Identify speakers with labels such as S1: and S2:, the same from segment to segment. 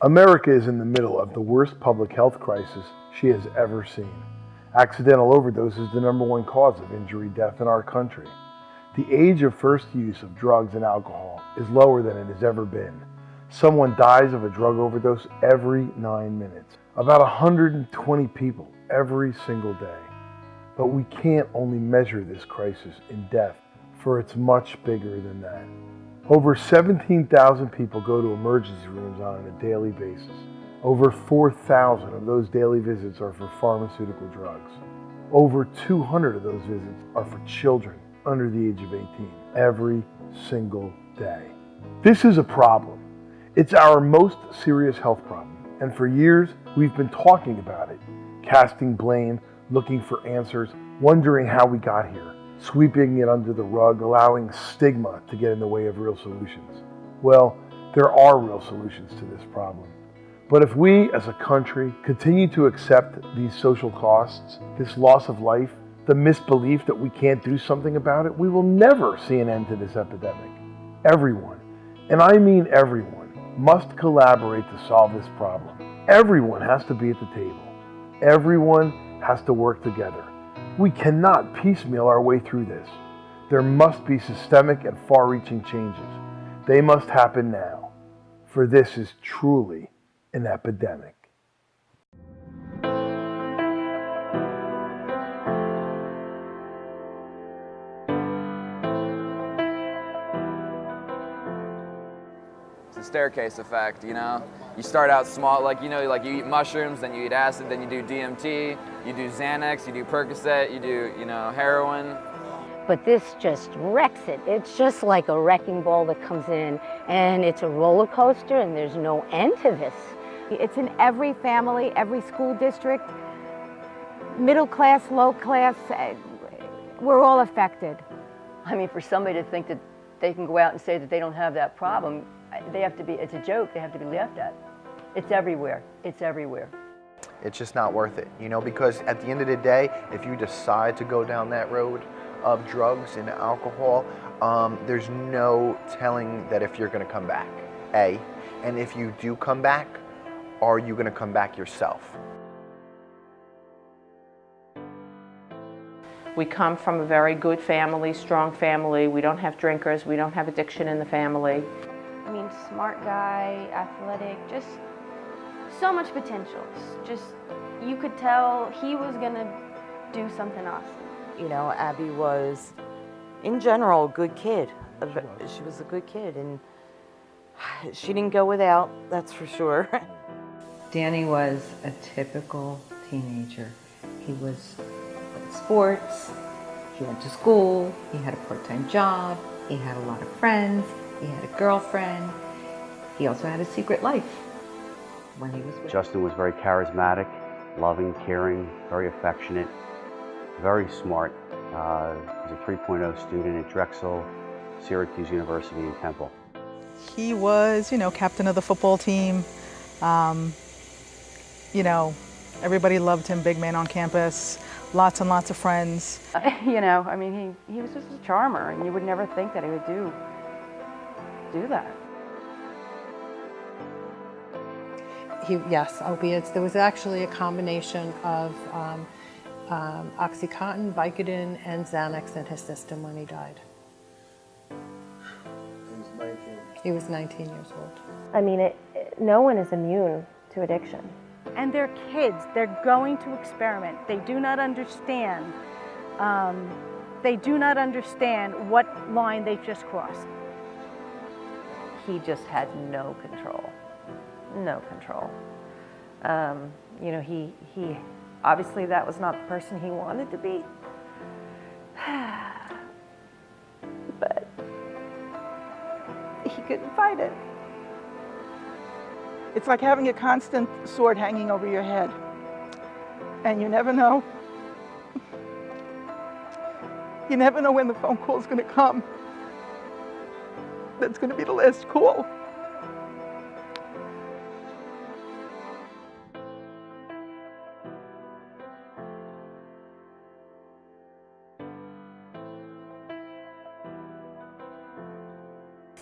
S1: America is in the middle of the worst public health crisis she has ever seen. Accidental overdose is the #1 cause of injury death in our country. The age of first use of drugs and alcohol is lower than it has ever been. Someone dies of a drug overdose every 9 minutes. About 120 people every single day. But we can't only measure this crisis in death, for it's much bigger than that. Over 17,000 people go to emergency rooms on a daily basis. Over 4,000 of those daily visits are for pharmaceutical drugs. Over 200 of those visits are for children under the age of 18 every single day. This is a problem. It's our most serious health problem, and for years we've been talking about it, casting blame, looking for answers, wondering how we got here, sweeping it under the rug, allowing stigma to get in the way of real solutions. Well, there are real solutions to this problem. But if we as a country continue to accept these social costs, this loss of life, the misbelief that we can't do something about it, we will never see an end to this epidemic. Everyone, and I mean everyone, must collaborate to solve this problem. Everyone has to be at the table. Everyone has to work together. We cannot piecemeal our way through this. There must be systemic and far-reaching changes. They must happen now, for this is truly an epidemic.
S2: Staircase effect, you know? You start out small, like you eat mushrooms, then you eat acid, then you do DMT, you do Xanax, you do Percocet, you do, heroin.
S3: But this just wrecks it. It's just like a wrecking ball that comes in, and it's a roller coaster, and there's no end to this.
S4: It's in every family, every school district, middle class, low class, we're all affected.
S5: I mean, for somebody to think that they can go out and say that they don't have that problem, it's a joke, they have to be laughed at. It's everywhere, it's everywhere.
S6: It's just not worth it, because at the end of the day, if you decide to go down that road of drugs and alcohol, there's no telling that if you're gonna come back, A, and if you do come back, are you gonna come back yourself?
S7: We come from a very good family, strong family. We don't have drinkers, we don't have addiction in the family.
S8: I mean, smart guy, athletic, just so much potential. Just, you could tell he was gonna do something awesome.
S9: Abby was, in general, a good kid. She was a good kid, and she didn't go without, that's for sure.
S10: Danny was a typical teenager. He was in sports, he went to school, he had a part-time job, he had a lot of friends, he had a girlfriend. He also had a secret life when he was with
S11: Justin was very charismatic, loving, caring, very affectionate, very smart. He was a 3.0 student at Drexel, Syracuse University, and Temple.
S12: He was, captain of the football team. Everybody loved him, big man on campus, lots and lots of friends.
S4: He was just a charmer, and you would never think that he would do that.
S13: Yes, opiates. There was actually a combination of Oxycontin, Vicodin, and Xanax in his system when he died.
S1: He was 19.
S13: He was 19 years old.
S8: I mean, no one is immune to addiction.
S4: And they're kids, they're going to experiment. They do not understand. They do not understand what line they've just crossed.
S5: He just had no control. No control. He obviously that was not the person he wanted to be. But he couldn't fight it.
S14: It's like having a constant sword hanging over your head. And you never know. You never know when the phone call is going to come. That's going to be the last call.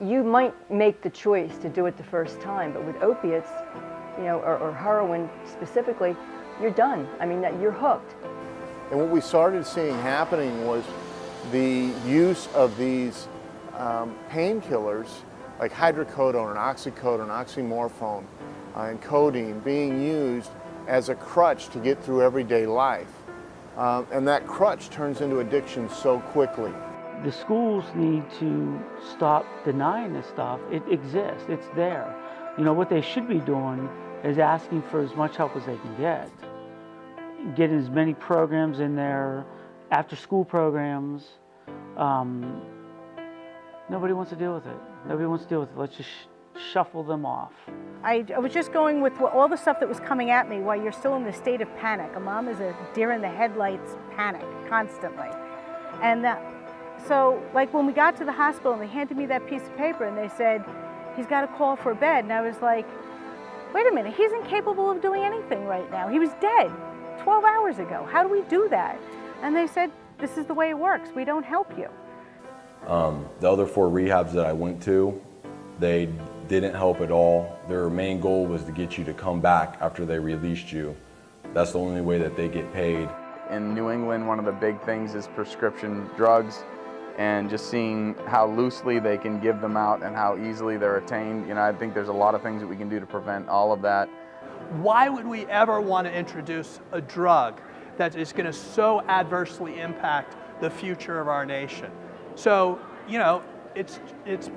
S5: you might make the choice to do it the first time, but with opiates, you know, or heroin specifically, you're done. I mean, you're hooked.
S15: And what we started seeing happening was the use of these painkillers like hydrocodone and oxycodone, oxymorphone, and codeine being used as a crutch to get through everyday life. And that crutch turns into addiction so quickly.
S16: The schools need to stop denying this stuff. It exists, it's there. You know, what they should be doing is asking for as much help as they can get. Getting as many programs in there, after school programs. Nobody wants to deal with it. Nobody wants to deal with it. Let's just shuffle them off.
S4: I was just going with all the stuff that was coming at me while you're still in the state of panic. A mom is a deer in the headlights panic constantly. And so like when we got to the hospital and they handed me that piece of paper and they said, he's got to call for a bed. And I was like, wait a minute, he's incapable of doing anything right now. He was dead 12 hours ago. How do we do that? And they said, this is the way it works. We don't help you.
S17: The other 4 rehabs that I went to, they didn't help at all. Their main goal was to get you to come back after they released you. That's the only way that they get paid.
S2: In New England, one of the big things is prescription drugs, and just seeing how loosely they can give them out and how easily they're attained. You know, I think there's a lot of things that we can do to prevent all of that.
S18: Why would we ever want to introduce a drug that is going to so adversely impact the future of our nation? So, you know, it's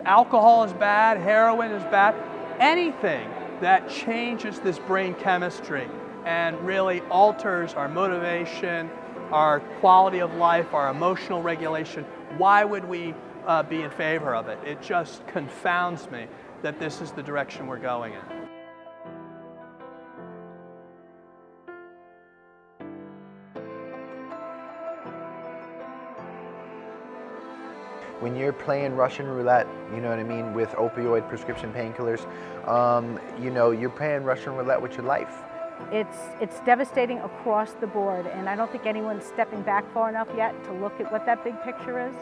S18: alcohol is bad, heroin is bad, anything that changes this brain chemistry and really alters our motivation, our quality of life, our emotional regulation, why would we be in favor of it? It just confounds me that this is the direction we're going in.
S6: When you're playing Russian roulette, you know what I mean, with opioid prescription painkillers, you know, you're playing Russian roulette with your life.
S4: It's devastating across the board, and I don't think anyone's stepping back far enough yet to look at what that big picture is.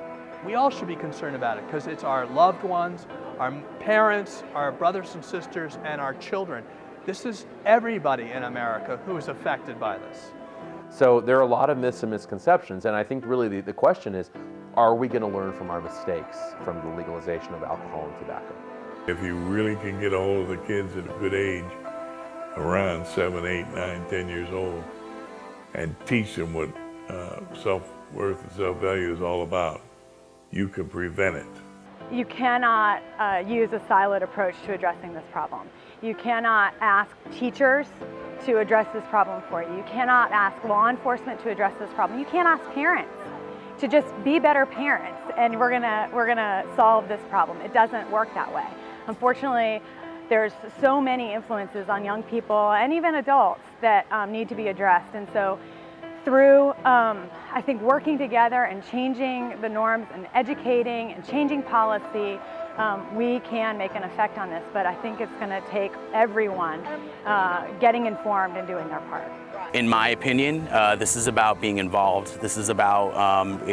S18: We all should be concerned about it because it's our loved ones, our parents, our brothers and sisters, and our children. This is everybody in America who is affected by this.
S19: So there are a lot of myths and misconceptions, and I think really the question is, are we going to learn from our mistakes from the legalization of alcohol and tobacco?
S20: If you really can get a hold of the kids at a good age, around 7, 8, 9, 10 years old, and teach them what self-worth and self-value is all about, you can prevent it.
S21: You cannot use a siloed approach to addressing this problem. You cannot ask teachers to address this problem for you. You cannot ask law enforcement to address this problem. You can't ask parents to just be better parents and we're gonna solve this problem. It doesn't work that way. Unfortunately, there's so many influences on young people and even adults that need to be addressed. And so through, I think, working together and changing the norms and educating and changing policy, we can make an effect on this. But I think it's going to take everyone getting informed and doing their part.
S22: In my opinion, this is about being involved. This is about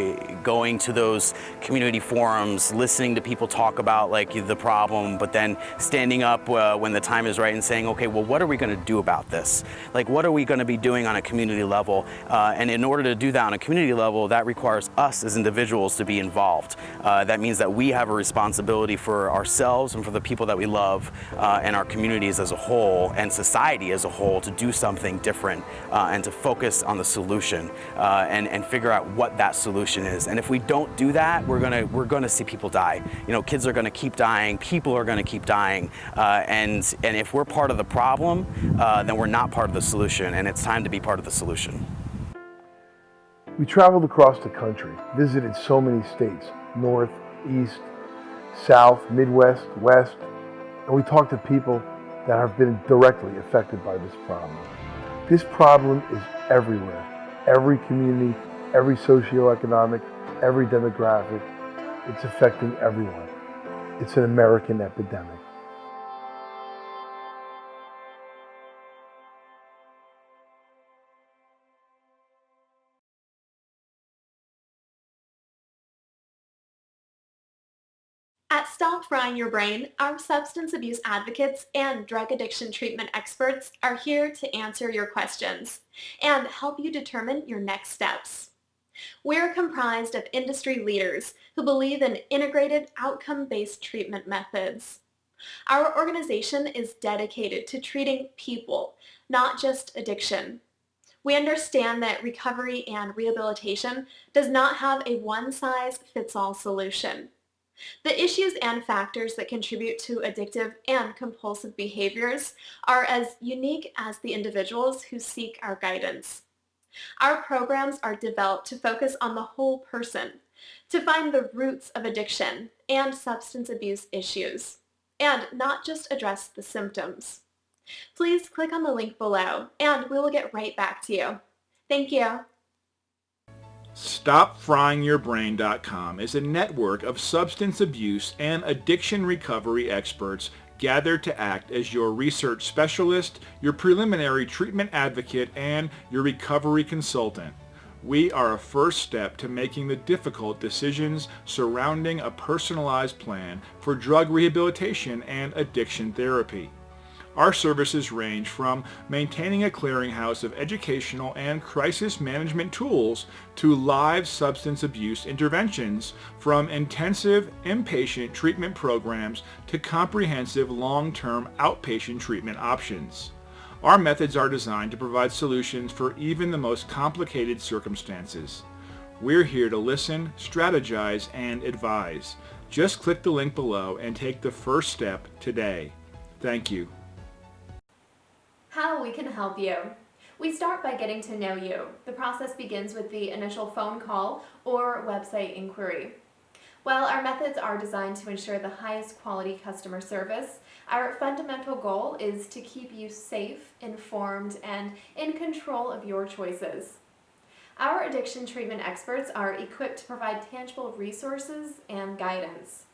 S22: going to those community forums, listening to people talk about like the problem, but then standing up when the time is right and saying, okay, well, what are we going to do about this? Like, what are we going to be doing on a community level? And in order to do that on a community level, that requires us as individuals to be involved. That means that we have a responsibility for ourselves and for the people that we love and our communities as a whole and society as a whole to do something different. And to focus on the solution and figure out what that solution is. And if we don't do that, we're gonna see people die. You know, kids are gonna keep dying, people are gonna keep dying, and if we're part of the problem, then we're not part of the solution, and it's time to be part of the solution.
S1: We traveled across the country, visited so many states, north, east, south, Midwest, west, and we talked to people that have been directly affected by this problem. This problem is everywhere. Every community, every socioeconomic, every demographic. It's affecting everyone. It's an American epidemic.
S3: At Stop Frying Your Brain, our substance abuse advocates and drug addiction treatment experts are here to answer your questions and help you determine your next steps. We're comprised of industry leaders who believe in integrated, outcome-based treatment methods. Our organization is dedicated to treating people, not just addiction. We understand that recovery and rehabilitation does not have a one-size-fits-all solution. The issues and factors that contribute to addictive and compulsive behaviors are as unique as the individuals who seek our guidance. Our programs are developed to focus on the whole person, to find the roots of addiction and substance abuse issues, and not just address the symptoms. Please click on the link below, and we will get right back to you. Thank you.
S7: StopFryingYourBrain.com is a network of substance abuse and addiction recovery experts gathered to act as your research specialist, your preliminary treatment advocate, and your recovery consultant. We are a first step to making the difficult decisions surrounding a personalized plan for drug rehabilitation and addiction therapy. Our services range from maintaining a clearinghouse of educational and crisis management tools to live substance abuse interventions, from intensive inpatient treatment programs to comprehensive long-term outpatient treatment options. Our methods are designed to provide solutions for even the most complicated circumstances. We're here to listen, strategize, and advise. Just click the link below and take the first step today. Thank you.
S3: How we can help you. We start by getting to know you. The process begins with the initial phone call or website inquiry. While our methods are designed to ensure the highest quality customer service, our fundamental goal is to keep you safe, informed, and in control of your choices. Our addiction treatment experts are equipped to provide tangible resources and guidance.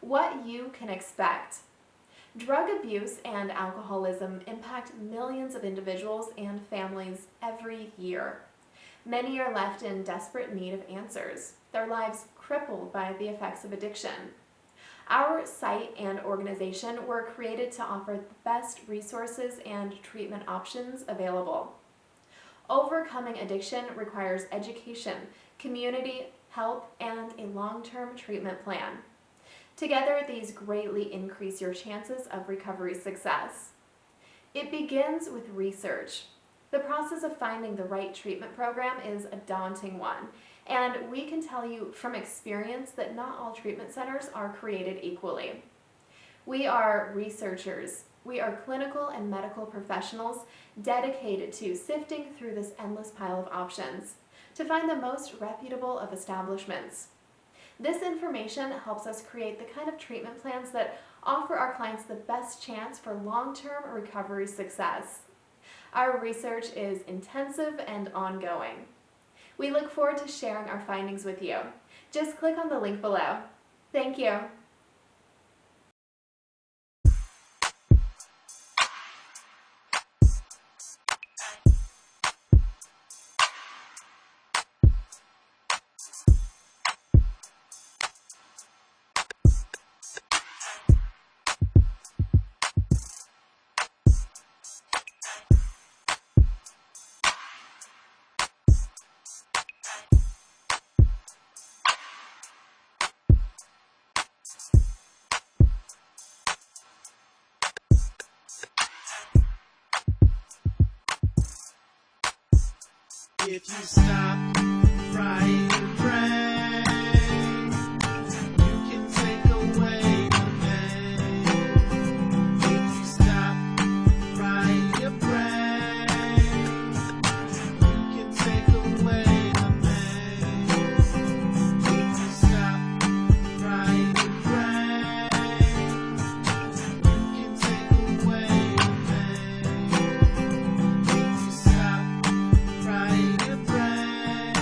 S3: What you can expect. Drug abuse and alcoholism impact millions of individuals and families every year. Many are left in desperate need of answers, their lives crippled by the effects of addiction. Our site and organization were created to offer the best resources and treatment options available. Overcoming addiction requires education, community, help, and a long-term treatment plan. Together, these greatly increase your chances of recovery success. It begins with research. The process of finding the right treatment program is a daunting one, and we can tell you from experience that not all treatment centers are created equally. We are researchers. We are clinical and medical professionals dedicated to sifting through this endless pile of options to find the most reputable of establishments. This information helps us create the kind of treatment plans that offer our clients the best chance for long-term recovery success. Our research is intensive and ongoing. We look forward to sharing our findings with you. Just click on the link below. Thank you.
S23: If you stop frying your brain, you can take away the pain. If you stop frying your brain, you can take away the pain. If you stop frying your brain, you can take away the pain. If you stop frying your brain,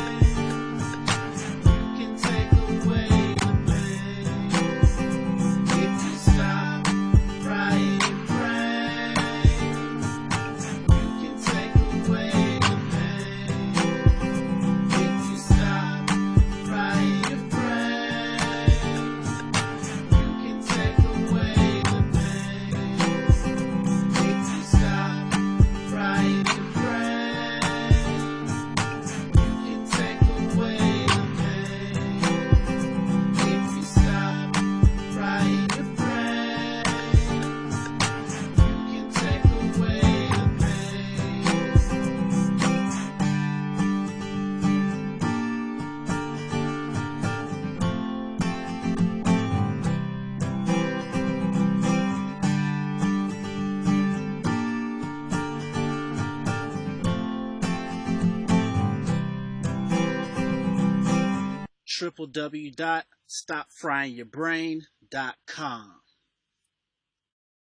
S23: www.stopfryingyourbrain.com.